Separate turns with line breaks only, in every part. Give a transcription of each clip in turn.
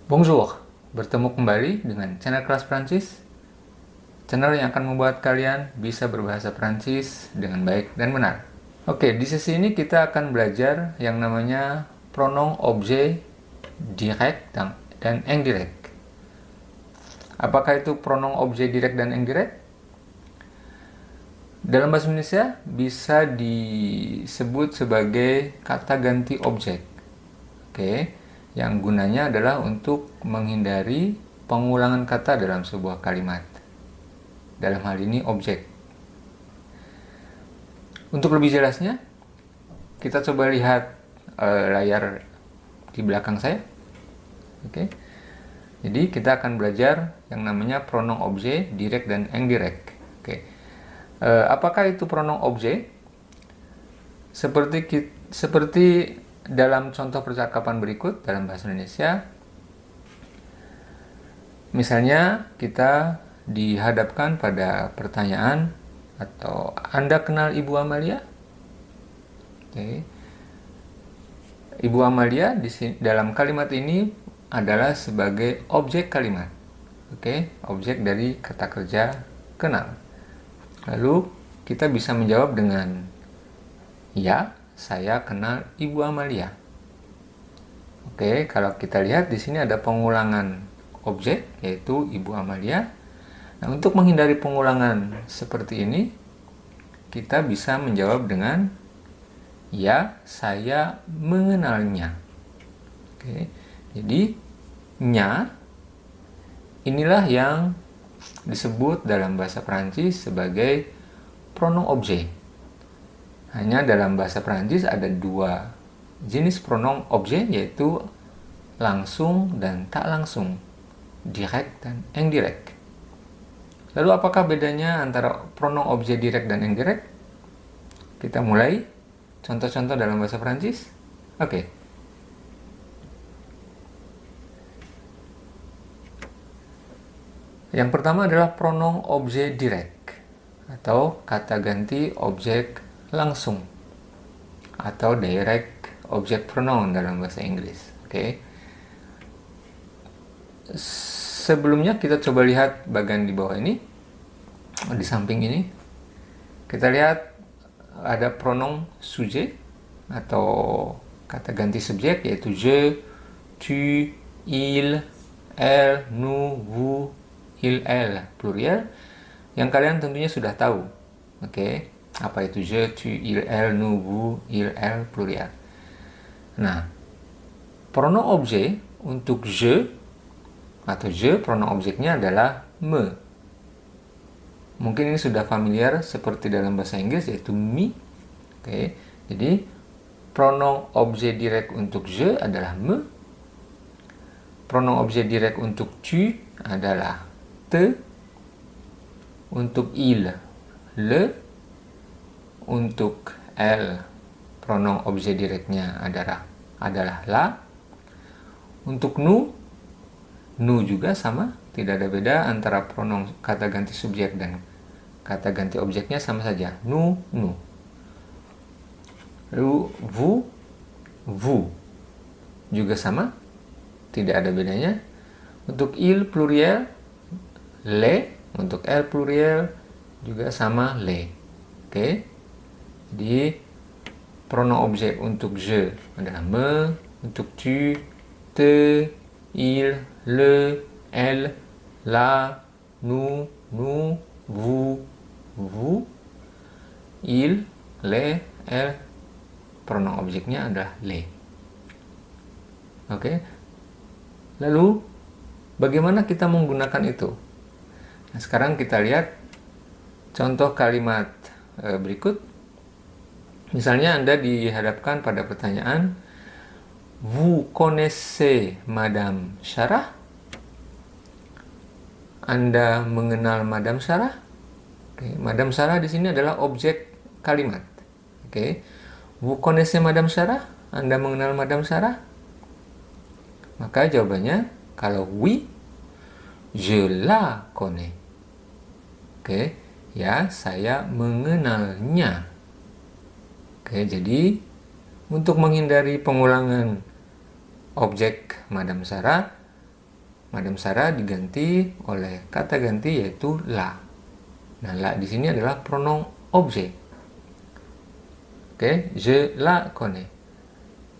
Bonjour, bertemu kembali dengan channel Kelas Prancis, channel yang akan membuat kalian bisa berbahasa Prancis dengan baik dan benar. Oke, di sesi ini kita akan belajar yang namanya pronom objet direct dan indirect. Apakah itu pronom objet direct dan indirect? Dalam bahasa Indonesia bisa disebut sebagai kata ganti objek. Oke, yang gunanya adalah untuk menghindari pengulangan kata dalam sebuah kalimat. Dalam hal ini objek. Untuk lebih jelasnya, kita coba lihat layar di belakang saya. Oke. Jadi kita akan belajar yang namanya pronom objet direct dan indirect. Oke. Apakah itu pronom objet? Seperti dalam contoh percakapan berikut dalam bahasa Indonesia, misalnya kita dihadapkan pada pertanyaan atau Anda kenal Ibu Amalia? Oke. Ibu Amalia dalam kalimat ini adalah sebagai objek kalimat. Oke, objek dari kata kerja kenal. Lalu kita bisa menjawab dengan ya, saya kenal Ibu Amalia. Oke, kalau kita lihat di sini ada pengulangan objek yaitu Ibu Amalia. Nah, untuk menghindari pengulangan seperti ini, kita bisa menjawab dengan ya, saya mengenalnya. Oke, jadi nya inilah yang disebut dalam bahasa Prancis sebagai pronom objet. Hanya dalam bahasa Prancis ada dua jenis pronom objet, yaitu langsung dan tak langsung, direct dan indirect. Lalu apakah bedanya antara pronom objet direct dan indirect? Kita mulai contoh-contoh dalam bahasa Prancis. Oke. Yang pertama adalah pronom objet direct atau kata ganti objek langsung atau direct object pronoun dalam bahasa Inggris. Oke. Sebelumnya kita coba lihat bagian di bawah ini, di samping ini. Kita lihat ada pronom sujet atau kata ganti subjek yaitu je, tu, il, elle, nous, vous, il, elle, pluriel, yang kalian tentunya sudah tahu. Oke, apa itu je, tu, il, elle, nous, vous, il, elle, pluriel. Nah, pronom objet untuk je atau je, pronom objeknya adalah me. Mungkin ini sudah familiar seperti dalam bahasa Inggris yaitu me. Oke, jadi pronom objet direct untuk je adalah me. Pronom objet direct untuk tu adalah te. Untuk il, le. Untuk elle, pronom objet directnya adalah la. Untuk nous juga sama, tidak ada beda antara pronom kata ganti subjek dan kata ganti objeknya, sama saja. Nous. Lalu vous juga sama, tidak ada bedanya. Untuk il pluriel, le. Untuk elle pluriel juga sama, le. Oke. Jadi pronom objek untuk je adalah me, untuk tu, te, il, le, elle, la, nous, vous, il, le, elle, pronom objeknya adalah le. Oke. Lalu bagaimana kita menggunakan itu? Nah, sekarang kita lihat contoh kalimat berikut. Misalnya Anda dihadapkan pada pertanyaan, vous connaissez Madame Sarah? Anda mengenal Madame Sarah? Oke, Madame Sarah di sini adalah objek kalimat. Oke, vous connaissez Madame Sarah? Anda mengenal Madame Sarah? Maka jawabannya, kalau oui, je la connais. Oke, ya, saya mengenalnya. Oke, jadi untuk menghindari pengulangan objek Madame Sarah, Madame Sarah diganti oleh kata ganti yaitu la. Nah, la di sini adalah pronom objet. Oke, je la connais.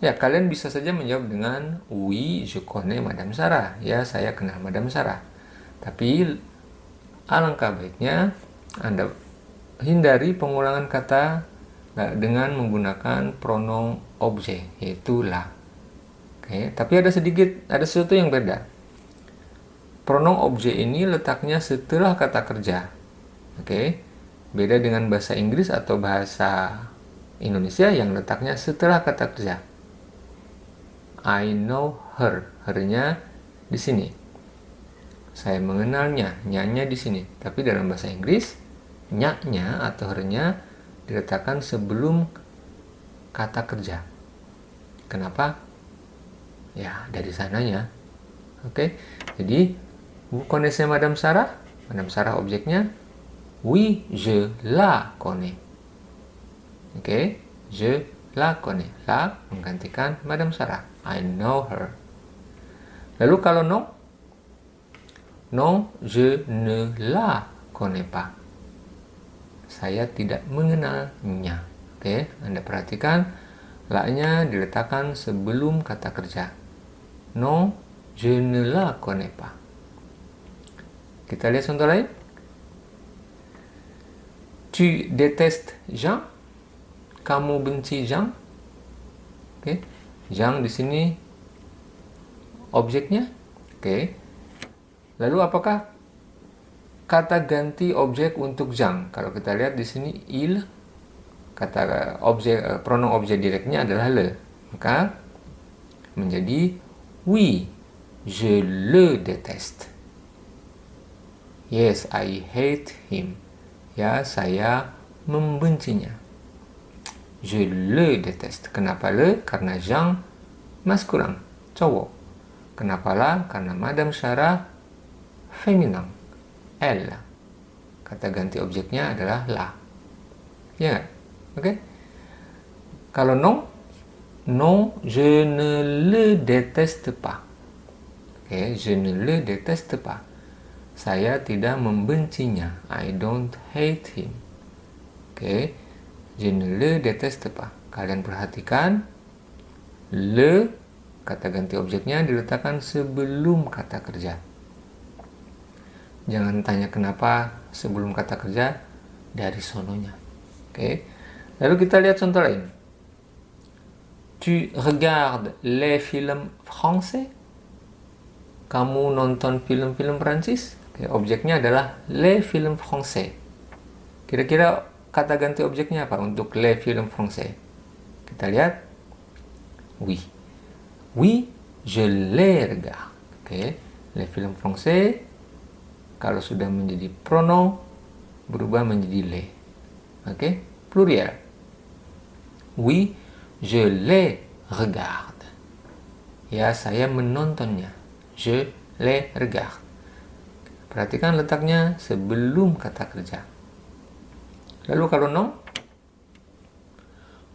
Ya, kalian bisa saja menjawab dengan oui, je connais Madame Sarah. Ya, saya kenal Madame Sarah. Tapi alangkah baiknya Anda hindari pengulangan kata dengan menggunakan pronom objet yaitu la. Oke, tapi ada sesuatu yang beda. Pronom objet ini letaknya setelah kata kerja. Oke, beda dengan bahasa Inggris atau bahasa Indonesia yang letaknya setelah kata kerja. I know her, her-nya di sini. Saya mengenalnya, nya-nya di sini. Tapi dalam bahasa Inggris, nya-nya atau her-nya diletakkan sebelum kata kerja. Kenapa? Ya, dari sananya. Oke, jadi vous connaissez Madame Sarah? Madame Sarah objeknya. Oui, je la connais. Oke, je la connais. La menggantikan Madame Sarah. I know her. Lalu kalau non? Non, je ne la connais pas. Saya tidak mengenalnya. Oke, Anda perhatikan la-nya diletakkan sebelum kata kerja. Non, je ne la connais pas. Kita lihat contoh lain. Tu détestes Jean? Kamu benci Jean? Oke. Jean di sini objeknya. Oke. Lalu apakah kata ganti objek untuk Jean? Kalau kita lihat di sini il, kata objek pronom objek direknya adalah le. Maka menjadi oui, je le déteste. Yes, I hate him. Ya, saya membencinya. Je le déteste. Kenapa le? Karena Jean maskulin, cowok. Kenapa la? Karena Madame Sarah feminin, elle. Kata ganti objeknya adalah la. Ya, oke? Kalau non, non, je ne le déteste pas. Oke, je ne le déteste pas. Saya tidak membencinya. I don't hate him. Oke. Je ne le déteste pas. Kalian perhatikan, le, kata ganti objeknya diletakkan sebelum kata kerja. Jangan tanya kenapa sebelum kata kerja, dari sononya. Oke. Lalu kita lihat contoh lain. Tu regardes les films français? Kamu nonton film-film Prancis? Oke, objeknya adalah les films français. Kira-kira kata ganti objeknya apa untuk les films français? Kita lihat. Oui. Oui, je les regarde. Oke, les films français kalau sudah menjadi pronom berubah menjadi les. Oke, plurial. Oui, je les regarde. Ya, saya menontonnya. Je les regarde. Perhatikan letaknya sebelum kata kerja. Lalu kalau non?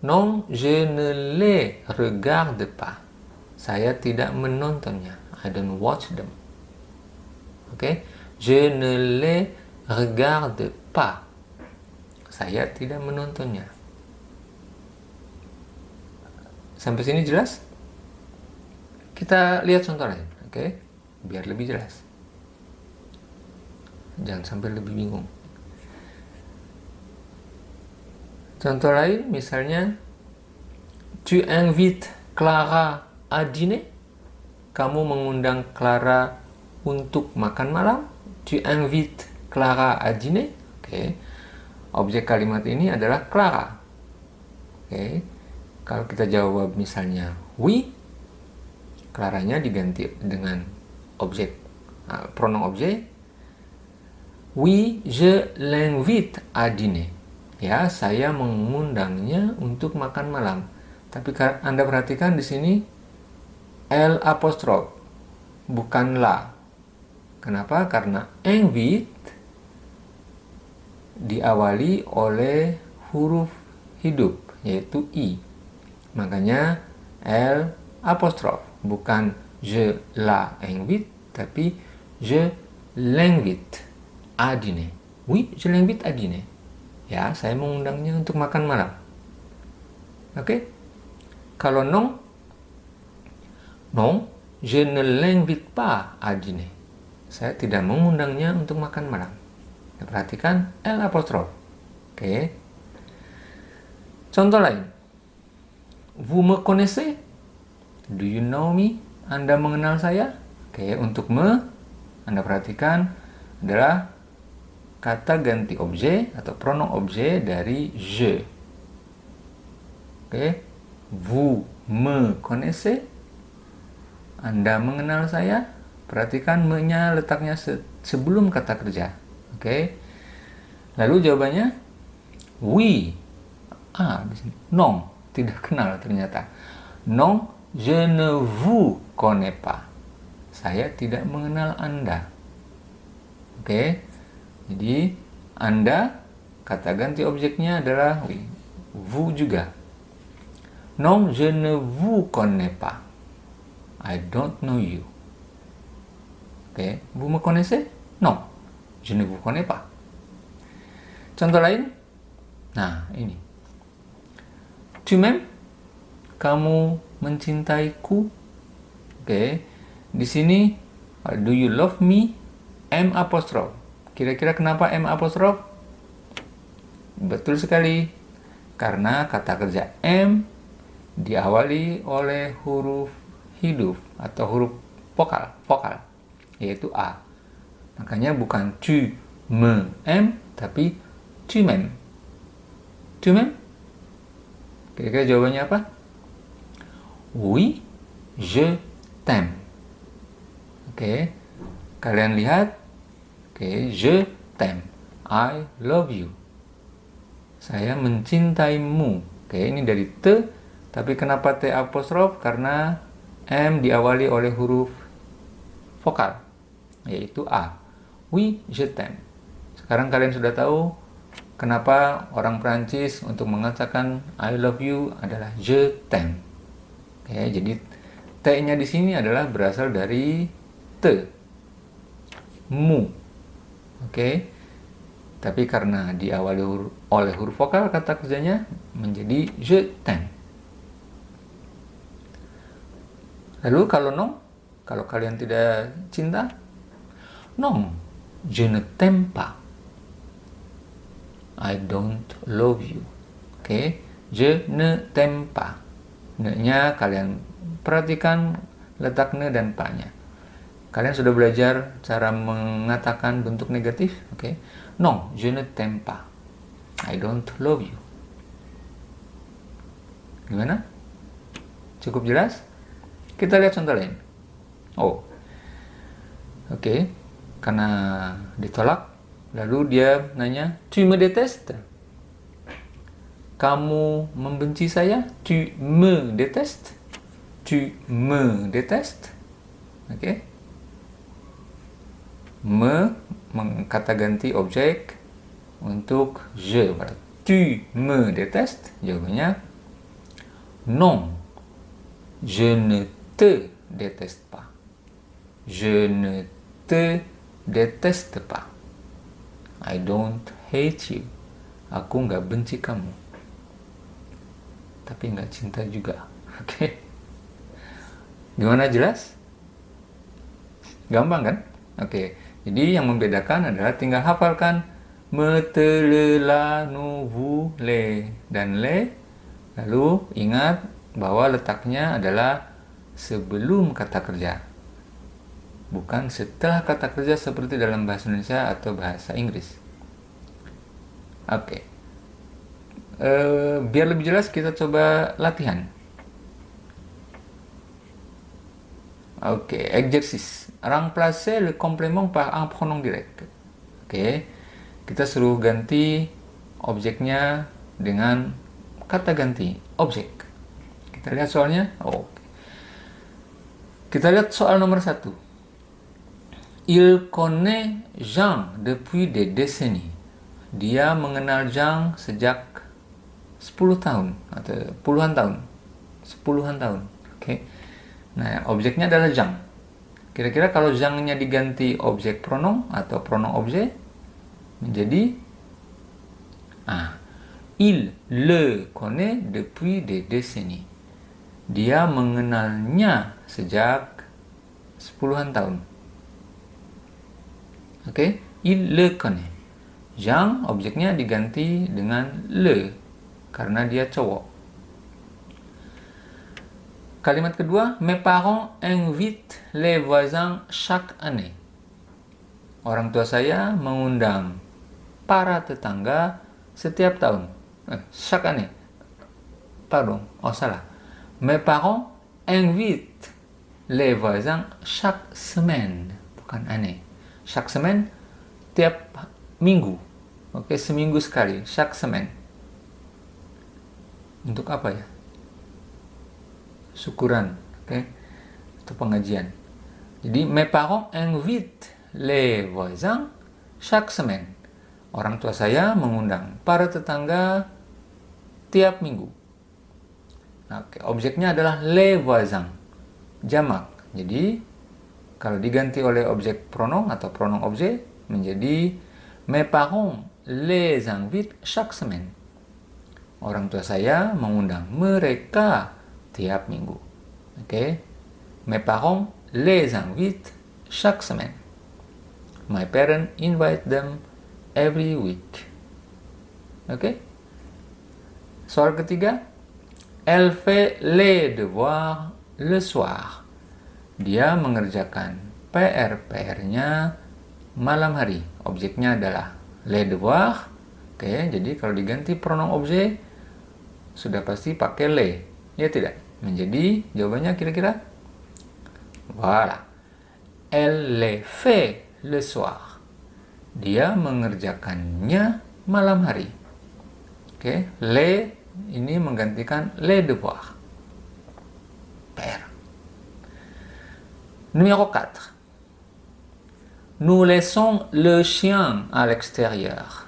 Non, je ne les regarde pas. Saya tidak menontonnya. I don't watch them. Oke? Je ne les regarde pas. Saya tidak menontonnya. Sampai sini jelas? Kita lihat contoh lain. Oke? Biar lebih jelas. Jangan sampai lebih bingung. Contoh lain misalnya, tu invites Clara à dîner? Kamu mengundang Clara untuk makan malam? Tu invites Clara à dîner? Oke. Objek kalimat ini adalah Clara. Oke. Kalau kita jawab misalnya oui, Claranya diganti dengan objek pronom objek. Oui, je l'invite à dîner. Ya, saya mengundangnya untuk makan malam. Tapi Anda perhatikan di sini L apostrof, bukan la. Kenapa? Karena invite diawali oleh huruf hidup, yaitu I. Makanya L apostrof, bukan je la invite, tapi je l'invite à dîner. Oui, je l'invite à dîner. Ya, saya mengundangnya untuk makan malam. Oke? Kalau non, non, je ne l'invite pas à dîner. Saya tidak mengundangnya untuk makan malam. Ya, perhatikan L apostrof. Oke. Contoh lain. Vous me connaissez? Do you know me? Anda mengenal saya? Oke, untuk Anda perhatikan adalah kata ganti objek atau pronom objek dari je. Oke. Vous me connaissez? Anda mengenal saya? Perhatikan me-nya letaknya sebelum kata kerja. Oke. Lalu jawabannya oui. Di sini. Non, tidak kenal ternyata. Non, je ne vous connais pas. Saya tidak mengenal Anda. Oke. Jadi Anda, kata ganti objeknya adalah oui. Vous juga. Non, je ne vous connais pas. I don't know you. Oke, vous me connaissez? Non, je ne vous connais pas. Contoh lain? Nah, ini. Tu m'aimes? Kamu mencintaiku? Oke, di sini do you love me? M apostrof. Kira-kira kenapa M apostrof? Betul sekali. Karena kata kerja M diawali oleh huruf hidup atau huruf vokal, yaitu A. Makanya bukan tu me m'aimes, tapi tu m'aimes. Tu m'aimes? Kira-kira jawabannya apa? Oui, je t'aime. Oke, kalian lihat. Oke, je t'aime. I love you. Saya mencintaimu. Oke, ini dari T, tapi kenapa T apostrof? Karena M diawali oleh huruf vokal, yaitu A. Oui, je t'aime. Sekarang kalian sudah tahu kenapa orang Prancis untuk mengatakan I love you adalah je t'aime. Oke, jadi T-nya di sini adalah berasal dari T. Mu. Oke. Tapi karena diawali oleh huruf vokal, kata kerjanya menjadi je t'aime. Lalu kalau non, kalau kalian tidak cinta, non, je ne t'aime pas. I don't love you. Oke, je ne t'aime pas. Ne-nya kalian perhatikan letak ne dan pa-nya. Kalian sudah belajar cara mengatakan bentuk negatif, oke? Non, je ne t'aime pas. I don't love you. Gimana? Cukup jelas? Kita lihat contoh lain. Oke. Karena ditolak, lalu dia nanya, tu me détestes? Kamu membenci saya? Tu me détestes? Tu me détestes? Oke. Me kata ganti objek untuk je. Tu me détestes? Jawabannya non. Je ne te déteste pas. Je ne te déteste pas. I don't hate you. Aku nggak benci kamu. Tapi nggak cinta juga. Oke. Gimana, jelas? Gampang kan? Oke. Jadi yang membedakan adalah tinggal hafalkan me, te, le, la, nu, vu, le, dan le. Lalu ingat bahwa letaknya adalah sebelum kata kerja, bukan setelah kata kerja seperti dalam bahasa Indonesia atau bahasa Inggris. Oke. Biar lebih jelas kita coba latihan. Oke, exercice. Remplacer le complément par un pronom direct. Oke. Kita suruh ganti objeknya dengan kata ganti objek. Kita lihat soalnya. Kita lihat soal nomor 1. Il connaît Jean depuis des décennies. Dia mengenal Jean sejak 10 tahun atau puluhan tahun. Oke. Nah, objeknya adalah Jean. Kira-kira kalau Zhang-nya diganti objek pronom atau pronom objek menjadi il le connaît depuis des décennies. Dia mengenalnya sejak 10-an tahun. Oke, il le connaît. Zhang objeknya diganti dengan le karena dia cowok. Kalimat kedua, mes parents invitent les voisins chaque année. Orang tua saya mengundang para tetangga setiap tahun. Chaque année. Pardon, salah. Mes parents invitent les voisins chaque semaine, bukan année. Chaque semaine, tiap minggu. Oke, seminggu sekali, chaque semaine. Untuk apa ya? Syukuran, oke, atau pengajian. Jadi mes parents invitent les voisins chaque semaine. Orang tua saya mengundang para tetangga tiap minggu. Oke, objeknya adalah les voisins, jamak. Jadi kalau diganti oleh objek pronom atau pronom objek menjadi mes parents les invitent chaque semaine. Orang tua saya mengundang mereka tiap minggu. Oke. Mes parents les invitent chaque semaine. My parents invite them every week. Oke. Soal ketiga, elle fait les devoirs le soir. Dia mengerjakan PR-nya malam hari. Objeknya adalah les devoirs. Oke, jadi kalau diganti pronom objek sudah pasti pakai les. Ya tidak? Menjadi jawabannya kira-kira? Voilà. Elle les fait le soir. Dia mengerjakannya malam hari. Oke, les ini menggantikan les devoirs. PR. Numéro 4. Nous laissons le chien à l'extérieur.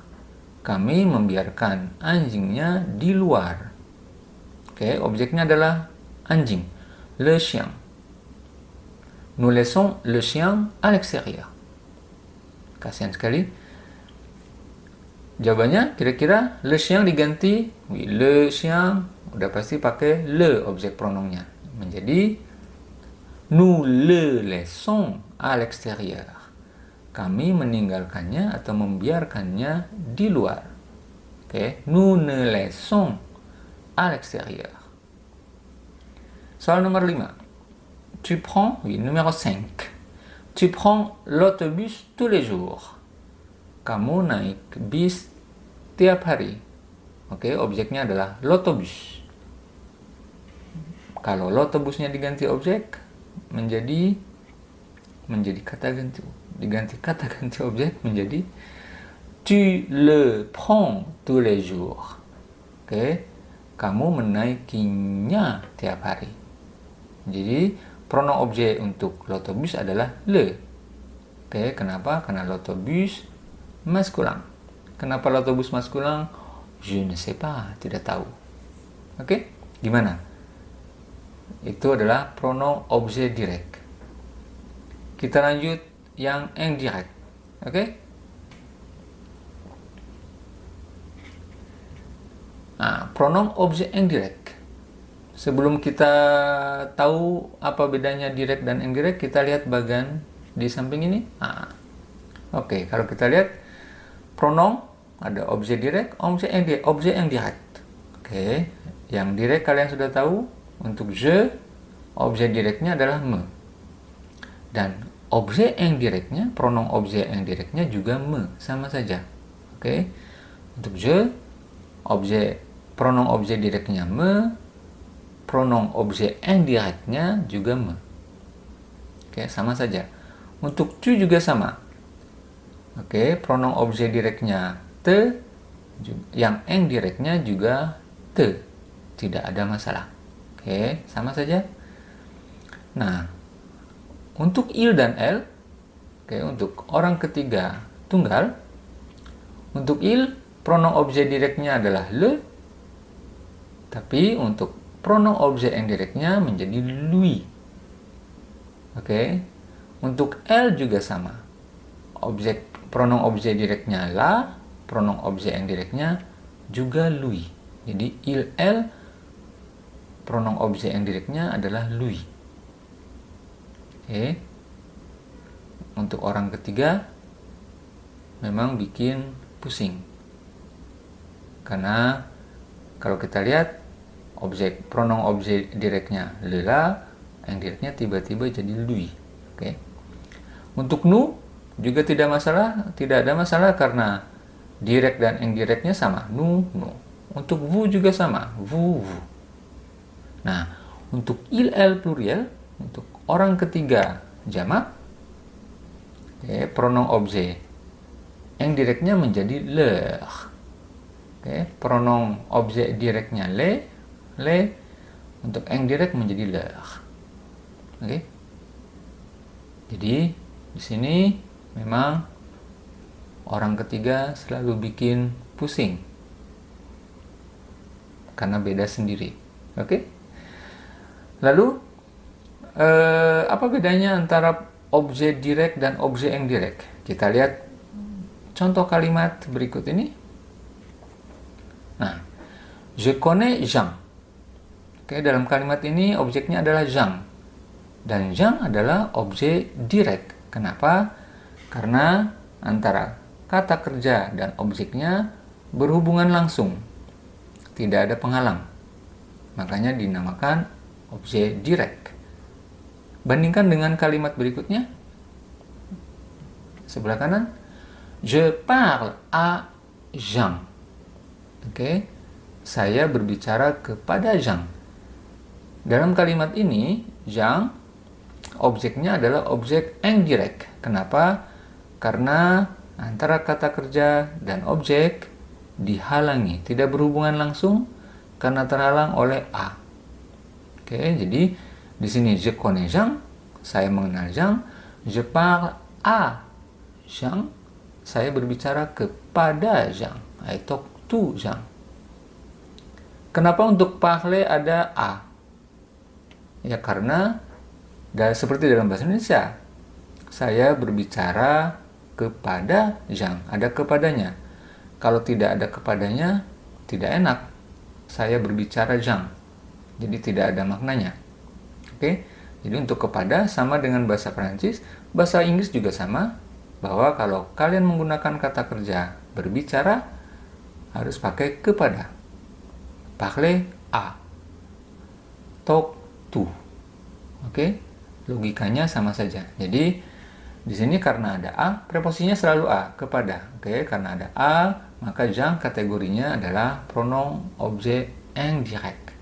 Kami membiarkan anjingnya di luar. Oke, objeknya adalah anjing, le chien. Nous laissons le chien à l'extérieur. Kasihan sekali. Jawabannya kira-kira le chien diganti, oui, le chien udah pasti pakai le objek pronomnya. Menjadi nous le laissons à l'extérieur. Kami meninggalkannya atau membiarkannya di luar. Oke, nous ne laissons à l'extérieur. Soal nomor 5. Tu prends, oui, numéro 5. Tu prends l'autobus tous les jours. Kamu naik bis tiap hari. Oke, objeknya adalah l'autobus. Kalau l'autobusnya diganti objek menjadi kata ganti. Diganti kata ganti objek menjadi tu le prends tous les jours. Oke, kamu menaikinya tiap hari. Jadi pronom objek untuk l'autobus adalah le. Oke, kenapa? Karena l'autobus maskulin. Kenapa l'autobus maskulin? Je ne sais pas, tidak tahu. Oke, gimana? Itu adalah pronom objek direct. Kita lanjut yang indirect. Oke? Nah, pronom objek indirect. Sebelum kita tahu apa bedanya direct dan indirect, kita lihat bagian di samping ini. Oke, kalau kita lihat pronom ada objek direct, objek indirect. Oke, yang direct kalian sudah tahu. Untuk je, objek directnya adalah me. Dan objek indirectnya, pronom objek indirectnya juga me, sama saja. Oke, untuk je, pronom objek directnya me, pronom objek indirectnya juga me. Oke, sama saja. Untuk tu juga sama. Oke, pronom objek directnya te, yang indirectnya juga te. Tidak ada masalah. Oke, sama saja. Nah, untuk il dan el, oke, untuk orang ketiga tunggal, untuk il, pronom objek directnya adalah le, tapi untuk pronom objek indirectnya menjadi lui. Oke, Untuk elle juga sama. Pronom objek direknya la, pronom objek indireknya juga lui. Jadi il, elle, pronom objek indireknya adalah lui. Oke. Untuk orang ketiga memang bikin pusing. Karena kalau kita lihat pronom objek direknya la, indireknya tiba-tiba jadi lui. Oke. Untuk nu juga tidak ada masalah karena direct dan indirectnya sama, nu. Untuk vous juga sama, vous. Nah, untuk il, elle pluriel, untuk orang ketiga jamak, pronom objek indirectnya menjadi leur. Pronom objek direknya le, untuk indirect menjadi leur. Jadi di sini memang orang ketiga selalu bikin pusing karena beda sendiri. Lalu apa bedanya antara objek direct dan objek indirect? Kita lihat contoh kalimat berikut ini. Nah, je connais Jean. Dalam kalimat ini objeknya adalah Jean. Dan Jean adalah objek direct. Kenapa? Karena antara kata kerja dan objeknya berhubungan langsung. Tidak ada penghalang. Makanya dinamakan objek direct. Bandingkan dengan kalimat berikutnya. Sebelah kanan. Je parle à Jean. Saya berbicara kepada Jean. Dalam kalimat ini, Jean objeknya adalah objek indirect. Kenapa? Karena antara kata kerja dan objek dihalangi, tidak berhubungan langsung karena terhalang oleh a. Jadi di sini je connais Jean, saya mengenal Jean. Je parle à Jean, saya berbicara kepada Jean. I talk to Jean. Kenapa untuk parler ada a? Ya karena seperti dalam bahasa Indonesia, saya berbicara kepada Jean, ada kepadanya. Kalau tidak ada kepadanya, tidak enak. Saya berbicara Jean, jadi tidak ada maknanya. Jadi untuk kepada sama dengan bahasa Prancis, bahasa Inggris juga sama, bahwa kalau kalian menggunakan kata kerja berbicara, harus pakai kepada. Parler à, talk to. Logikanya sama saja. Jadi di sini karena ada a, preposisinya selalu a, kepada. Karena ada a, maka Jean kategorinya adalah pronom objek indirect.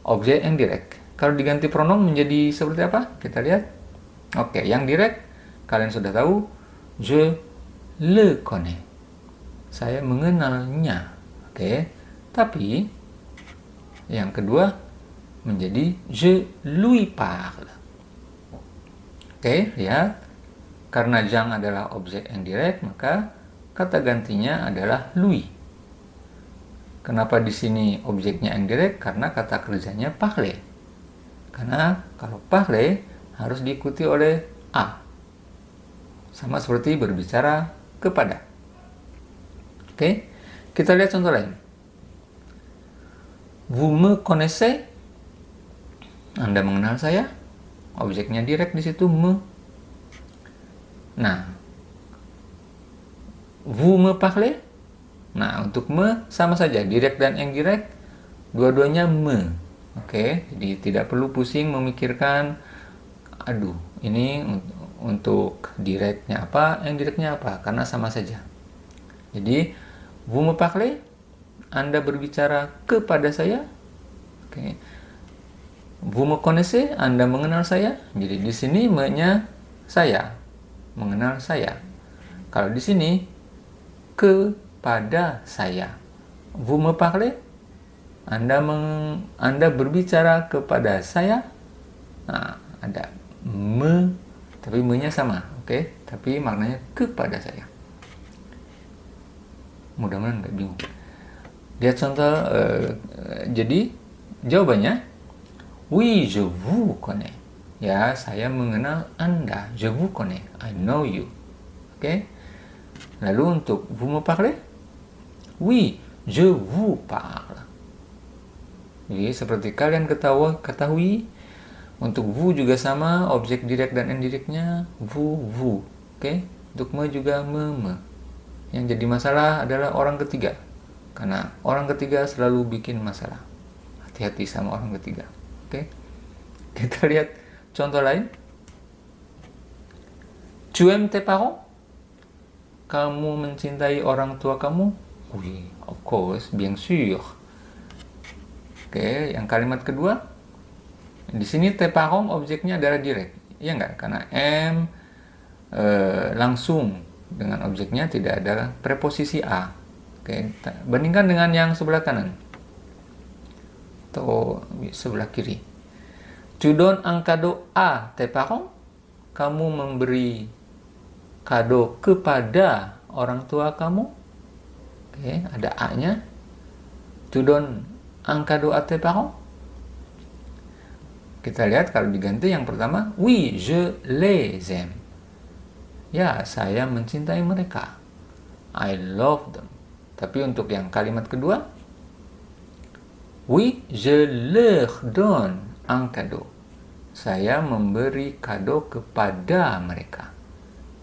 Objek indirect. Kalau diganti pronom menjadi seperti apa? Kita lihat. Yang direct kalian sudah tahu, je le connais. Saya mengenalnya. Tapi yang kedua menjadi je lui parle. Lihat. Karena Jean adalah objek indirect, maka kata gantinya adalah lui. Kenapa di sini objeknya indirect? Karena kata kerjanya parler. Karena kalau parler harus diikuti oleh a. Sama seperti berbicara kepada. Kita lihat contoh lain. Vous me connaissez? Anda mengenal saya? Objeknya direct di situ me. Nah, vous me parlez? Nah, untuk me sama saja, direct dan indirect dua-duanya me. Jadi tidak perlu pusing memikirkan, aduh, ini untuk directnya apa, indirectnya apa, karena sama saja. Jadi, vous me parlez? Anda berbicara kepada saya. Vous me connaissez? Anda mengenal saya. Jadi di sini me-nya saya, mengenal saya. Kalau di sini kepada saya. Vous me parlez? Anda berbicara kepada saya. Nah, ada me, tapi me-nya sama, tapi maknanya kepada saya. Mudah-mudahan nggak bingung. Lihat contoh. Jadi jawabannya, oui, je vous connais. Ya, saya mengenal Anda. Je vous connais. I know you. Oke. Lalu untuk vous me parlez? Oui, je vous parle. Jadi seperti kalian ketahui, untuk vous juga sama, objek direct dan indirectnya vous. Oke. Untuk me juga me. Yang jadi masalah adalah orang ketiga. Karena orang ketiga selalu bikin masalah. Hati-hati sama orang ketiga. Oke. Kita lihat contoh lain. Tu aimes tes parents? Kamu mencintai orang tua kamu? Oui, of course, bien sûr. Oke, yang kalimat kedua. Di sini tes parents objeknya adalah direct. Iya nggak? Karena langsung dengan objeknya, tidak ada preposisi a. Oke, bandingkan dengan yang sebelah kanan atau sebelah kiri. Tu donnes un cadeau à tes parents? Kamu memberi kado kepada orang tua kamu? Oke, ada a-nya. Tu donnes un cadeau à tes parents? Kita lihat kalau diganti yang pertama, oui, je les aime. Ya, saya mencintai mereka. I love them. Tapi untuk yang kalimat kedua, oui, je leur donne un cadeau. Saya memberi kado kepada mereka.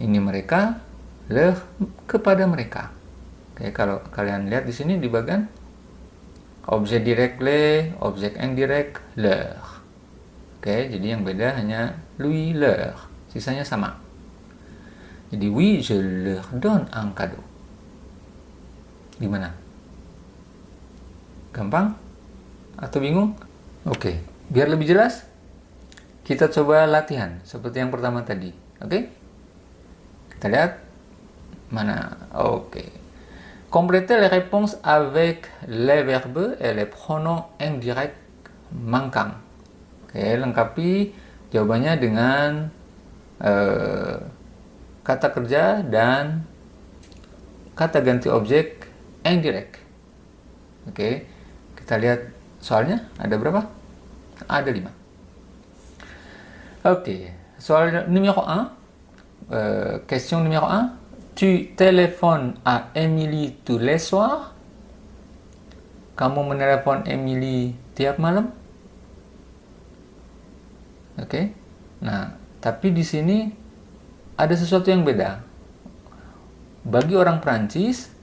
Ini mereka, leur kepada mereka. Oke, kalau kalian lihat di sini di bagian objek direct le, objek indirect leur. Oke, jadi yang beda hanya lui, leur. Sisanya sama. Jadi oui, je leur donne un cadeau. Gimana? Gampang? Atau bingung? Oke, biar lebih jelas, kita coba latihan seperti yang pertama tadi. Oke? Kita lihat mana. Oke. Complétez les réponses avec les verbes et les pronoms indirects manquants. Oke, lengkapi jawabannya dengan kata kerja dan kata ganti objek indirect. Oke, kita lihat soalnya ada berapa? Ada 5. Oke, soal numéro 1. Question numéro 1. Tu téléphones à Emily tous les soirs? Kamu menelepon Emily tiap malam? Oke. Nah, tapi di sini ada sesuatu yang beda. Bagi orang Prancis,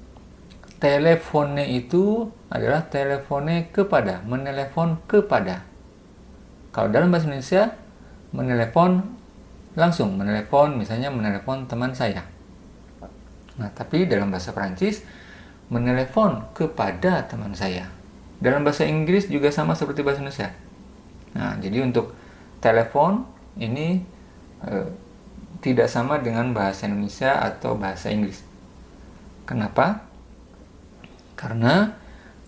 telefone itu adalah telefone kepada, menelepon kepada. Kalau dalam bahasa Indonesia, menelepon langsung, misalnya menelepon teman saya. Nah, tapi dalam bahasa Prancis, menelepon kepada teman saya. Dalam bahasa Inggris juga sama seperti bahasa Indonesia. Nah, jadi untuk telepon ini tidak sama dengan bahasa Indonesia atau bahasa Inggris. Kenapa? Karena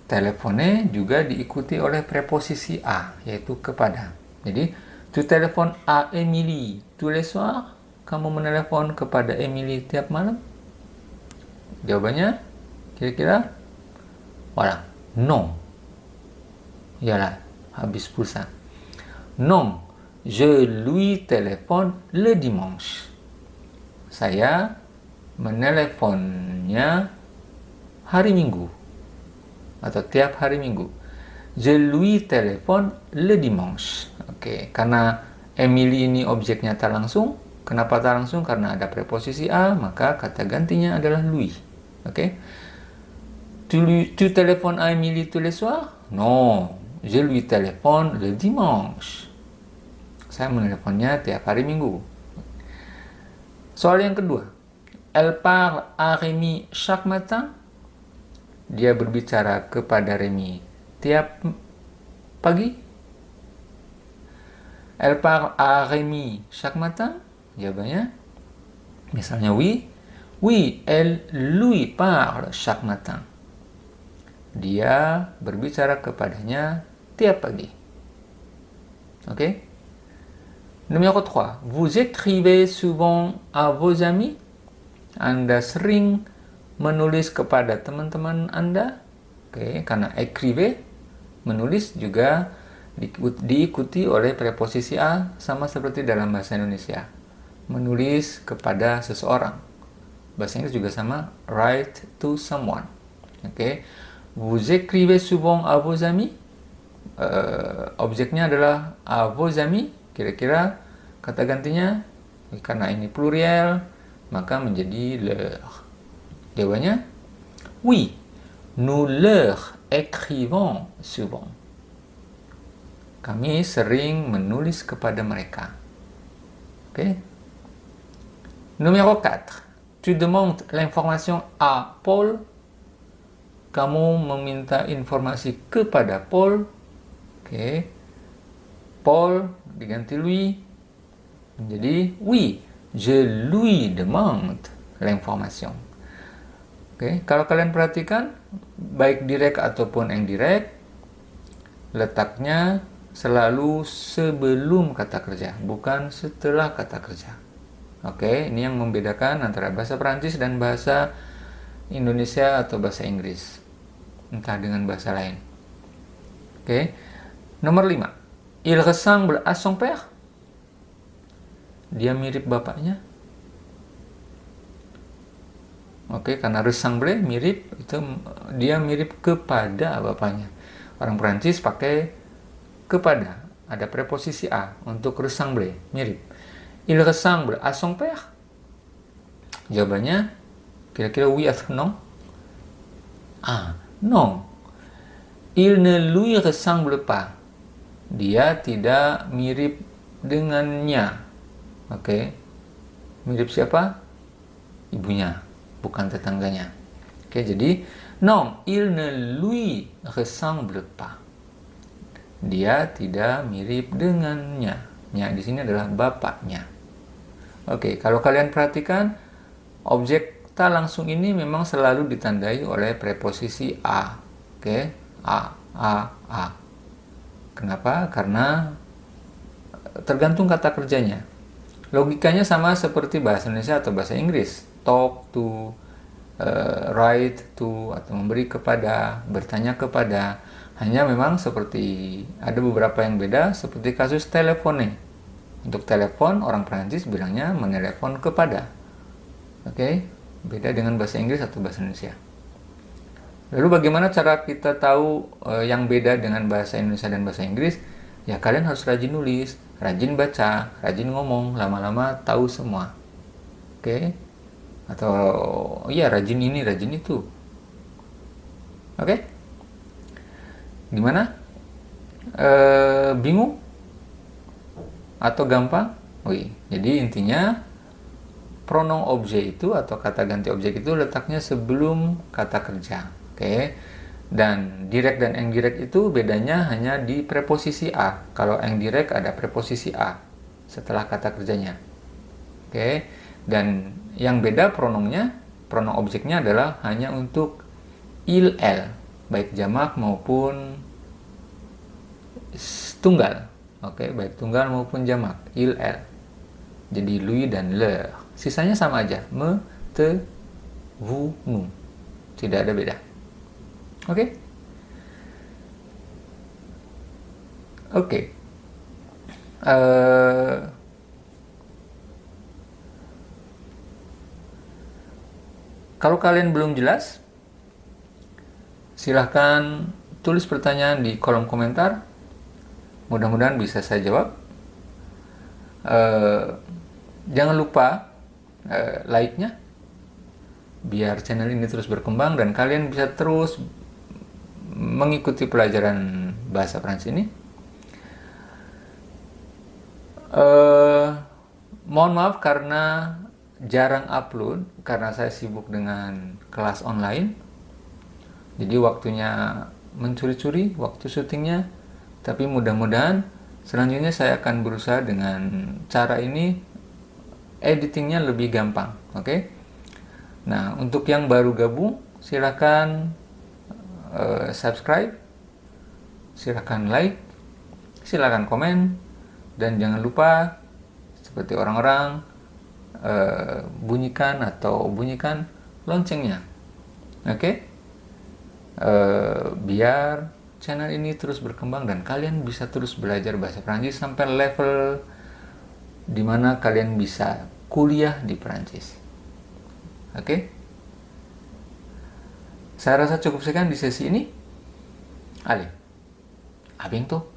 telefone juga diikuti oleh preposisi a, yaitu kepada. Jadi, tu téléphones à Emily tous les soirs? Kamu menelepon kepada Emily tiap malam? Jawabannya kira-kira voilà, non. Iyalah, habis pulsa. Non, je lui téléphone le dimanche. Saya meneleponnya hari Minggu atau tiap hari Minggu. Je lui téléphone le dimanche. Oke, karena Emily ini objeknya tak langsung. Kenapa tak langsung? Karena ada preposisi a, maka kata gantinya adalah lui. Oke. Tu téléphones à Emily tous les soirs? Non, je lui téléphone le dimanche. Saya meneleponnya tiap hari Minggu. Soal yang kedua. Elle parle à Rémi chaque matin? Dia berbicara kepada Rémi tiap pagi? Elle parle à Rémi chaque matin? Jawabannya, misalnya oui. Oui, elle lui parle chaque matin. Dia berbicara kepadanya tiap pagi. Oke? Numéro 3. Vous écrivez souvent à vos amis? Anda sering menulis kepada teman-teman Anda? Oke, karena écrivez, menulis juga diikuti oleh preposisi a, sama seperti dalam bahasa Indonesia. Menulis kepada seseorang. Bahasa Inggris juga sama, write to someone. Oke. Vous écrivez souvent à vos amis? Objeknya adalah à vos amis. Kira-kira kata gantinya, karena ini plurial, maka menjadi leur. Jawabannya, oui, nous leur écrivons souvent. Kami sering menulis kepada mereka. Oke. Numéro 4. Tu demandes l'information à Paul. Kamu meminta informasi kepada Paul. Oke. Paul diganti lui. Menjadi oui, je lui demande l'information. Oke. Kalau kalian perhatikan, baik direct ataupun indirect, letaknya selalu sebelum kata kerja, bukan setelah kata kerja. Oke, ini yang membedakan antara bahasa Perancis dan bahasa Indonesia atau bahasa Inggris, entah dengan bahasa lain. Oke, nomor 5. Il ressemble à son père. Dia mirip bapaknya. Oke, karena ressemble mirip, itu dia mirip kepada bapaknya. Orang Perancis pakai kepada, ada preposisi a untuk ressemble, mirip. Il ressemble à son père. Jawabannya kira-kira oui atau non? Non. Il ne lui ressemble pas. Dia tidak mirip dengannya. Oke. Mirip siapa? Ibunya, bukan tetangganya. Oke, jadi non, il ne lui ressemble pas. Dia tidak mirip dengannya. Nya di sini adalah bapaknya. Oke, kalau kalian perhatikan, objek tak langsung ini memang selalu ditandai oleh preposisi a. Oke, a. Kenapa? Karena tergantung kata kerjanya. Logikanya sama seperti bahasa Indonesia atau bahasa Inggris. Talk to, write to, atau memberi kepada, bertanya kepada. Hanya memang seperti ada beberapa yang beda, seperti kasus telepone. Untuk telepon, orang Prancis bilangnya menelepon kepada. Oke, beda dengan bahasa Inggris atau bahasa Indonesia. Lalu bagaimana cara kita tahu yang beda dengan bahasa Indonesia dan bahasa Inggris? Ya kalian harus rajin nulis, rajin baca, rajin ngomong, lama-lama tahu semua. Oke? Atau iya rajin ini, rajin itu. Oke? Gimana? Bingung? Atau gampang? Jadi intinya pronom objek itu atau kata ganti objek itu letaknya sebelum kata kerja. Oke. Dan direct dan indirect itu bedanya hanya di preposisi a. Kalau indirect ada preposisi a setelah kata kerjanya. Oke. Dan yang beda pronomnya, pronom objeknya adalah hanya untuk il, el, baik jamak maupun tunggal. Oke, baik tunggal maupun jamak, il, el. Jadi lui dan leur. Sisanya sama aja, me, te, vous, nous. Tidak ada beda. Oke. Kalau kalian belum jelas, silahkan tulis pertanyaan di kolom komentar. Mudah-mudahan bisa saya jawab. Jangan lupa like-nya, biar channel ini terus berkembang dan kalian bisa terus mengikuti pelajaran bahasa Prancis ini. Mohon maaf karena jarang upload, karena saya sibuk dengan kelas online. Jadi waktunya mencuri-curi waktu syutingnya. Tapi mudah-mudahan selanjutnya saya akan berusaha dengan cara ini, editingnya lebih gampang. Oke? Nah, untuk yang baru gabung, silakan subscribe, silakan like, silakan komen, dan jangan lupa seperti orang-orang bunyikan loncengnya. Oke? Biar channel ini terus berkembang dan kalian bisa terus belajar bahasa Prancis sampai level dimana kalian bisa kuliah di Prancis. Oke? Saya rasa cukup sekian di sesi ini. Allez, à bientôt.